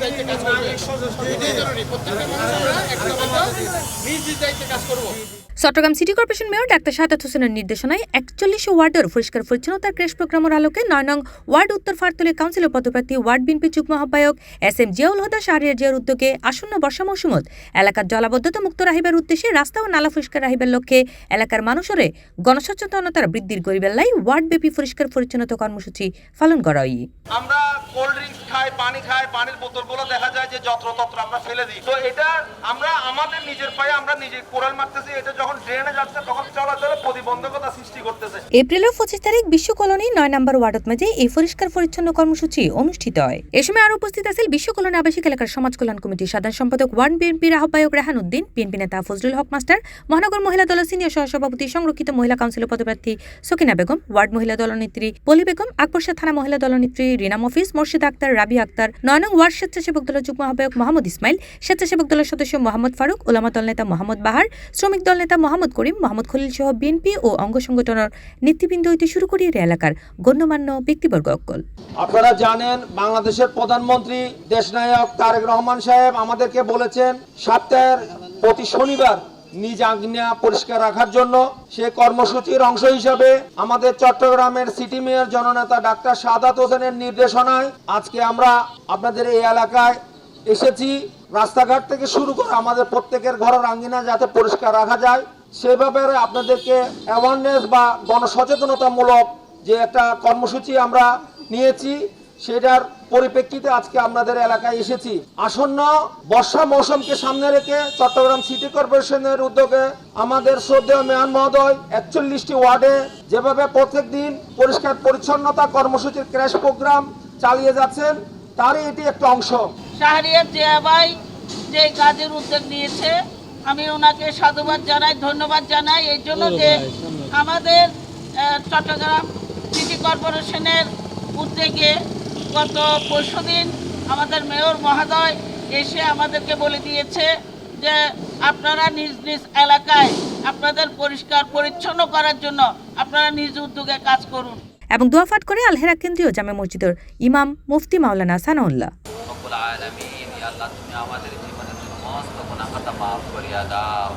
দায়িত্বে কাজ করবে। এটাই জরুরি। প্রত্যেকটা মানুষ আমরা একটা কথা নিজ দায়িত্বে কাজ করব। Chattogram city corporation mayor doctor Sadat হোসেনের নির্দেশনায় ৪১ ওয়ার্ডের পরিষ্কার পরিচ্ছন্নতার ক্রেশ প্রোগ্রামের আলোকে ৯ নং ওয়ার্ড উত্তর ফারতলী কাউন্সিলর পদপ্রার্থী ওয়ার্ড বিএনপি যুগ্ম আহ্বায়ক এস.এম. জিয়াউল হুদা শাহরিয়ার জিয়ার উদ্যোগে আসন্ন বর্ষা মৌসুমত এলাকার জলাবদ্ধতা মুক্ত রাখিবার উদ্দেশ্যে রাস্তা ও নালা পরিষ্কার রাখিবার লক্ষ্যে এলাকার মানুষরে গণসচেতনতার বৃদ্ধির করিবার লাই ওয়ার্ড ব্যাপী পরিষ্কার পরিচ্ছন্নতা কর্মসূচি পালন করা হয়। আমরা কোল্ড ড্রিঙ্কস খাই, পানির বোতলগুলো দেখা যায় যে যত্রতত্র আমরা ফেলে দিই। তো এটা আমরা আমাদের নিজের পায়ে আমরা নিজে কোরাল মারতেছি। এটা যখন ড্রেনে যাচ্ছে তখন চলাচলে প্রতিবন্ধকতা সৃষ্টি করতেছে। এপ্রিলের ২৫ তারিখ বিশ্ব কলোনি ৯ নম্বর ওয়ার্ডত মাঝে এই পরিষ্কার পরিচ্ছন্ন কর্মসূচি অনুষ্ঠিত হয়। এ সময় আরো উপস্থিত আছেন বিশ্ব কলোনি আবাসিক এলাকার সমাজ কল্যাণ কমিটির সাধারণ সম্পাদক ওয়ার্ড বিএনপির আহ্বায়ক রেহান উদ্দিন, বিএনপি নেতা ফজলুল হক মাস্টার, মহানগর মহিলা দলের সিনিয়র সহসভাপতি সংরক্ষিত মহিলা কাউন্সিলর পদপ্রার্থী সকিনা বেগম, ওয়ার্ড মহিলা দলনেত্রী পলি বেগম, আকবরশাহ থানা মহিলা দলনেত্রী রিনা মফিজ, মোর্শেদা আক্তার, রাবিয়া আক্তার, ৯ নং ওয়ার্ড স্বেচ্ছাসেবক দলের যুগ্ম আহ্বায়ক মোহাম্মদ ইসমাইল, স্বেচ্ছাসেবক দলের সদস্য মোহাম্মদ ফারুক, ওলামা দল নেতা মোহাম্মদ বাহার, শ্রমিক দল নেতা মোহাম্মদ করিম, মোহাম্মদ খলিল সহ বিএনপি ও অঙ্গ সংগঠনের নেতৃবৃন্দ হইতে শুরু করে এলাকার গণ্যমান্য ব্যক্তিবর্গ অকল। আপনারা জানেন বাংলাদেশের প্রধানমন্ত্রী দেশনায়ক তারেক রহমান সাহেব আমাদেরকে বলেছেন সপ্তাহের প্রতি শনিবার নিজ আঙ্গিনা পরিষ্কার রাখার জন্য। সেই কর্মসূচির অংশ হিসাবে আমাদের চট্টগ্রামের সিটি মেয়র জননেতা ডাক্তার সাদাত হোসেনের নির্দেশনায় আজকে আমরা আপনাদের এই এলাকায় এসেছি। রাস্তাঘাট থেকে শুরু করে আমাদের প্রত্যেকের ঘরের আঙ্গিনা যাতে পরিষ্কার রাখা যায় সে ব্যাপারে আপনাদেরকে অ্যাওয়ারনেস বা গণসচেতনতামূলক যে একটা কর্মসূচি আমরা নিয়েছি সেটার পরিপ্রেক্ষিতে আজকে আপনাদের এলাকায় এসেছি। আসন্ন বর্ষা মৌসুমকে সামনে রেখে চট্টগ্রাম সিটি কর্পোরেশনের উদ্যোগে আমাদের শ্রদ্ধেয় মেয়র মহোদয় ৪১টি ওয়ার্ডে যেভাবে প্রত্যেক দিন পরিষ্কার পরিচ্ছন্নতা কর্মসূচির ক্র্যাশ প্রোগ্রাম চালিয়ে যাচ্ছেন তারই এটি একটা অংশ। শাহরিয়ার জিয়া ভাই যে কাজের উদ্যোগ নিয়েছে আমি ওনাকে সাধুবাদ জানাই, ধন্যবাদ জানাই এই জন্য যে আমাদের চট্টগ্রাম সিটি কর্পোরেশনের উদ্যোগে গত পরশুদিন আমাদের মেয়র মহোদয় এসে আমাদেরকে বলে দিয়েছে যে আপনারা নিজ নিজ এলাকায় আপনাদের পরিষ্কার পরিচ্ছন্ন করার জন্য আপনারা নিজ উদ্যোগে কাজ করুন। এবং দোয়া পাঠ করে আলহেরা কেন্দ্রীয় জামে মসজিদের ইমাম মুফতি মাওলানা সানাউল্লাহ। রব্বুল আলামিন, ইয়া আল্লাহ তুমি আমাদের জীবনের সমস্ত গুনাহ খাতা মাফ করিয়া দাও।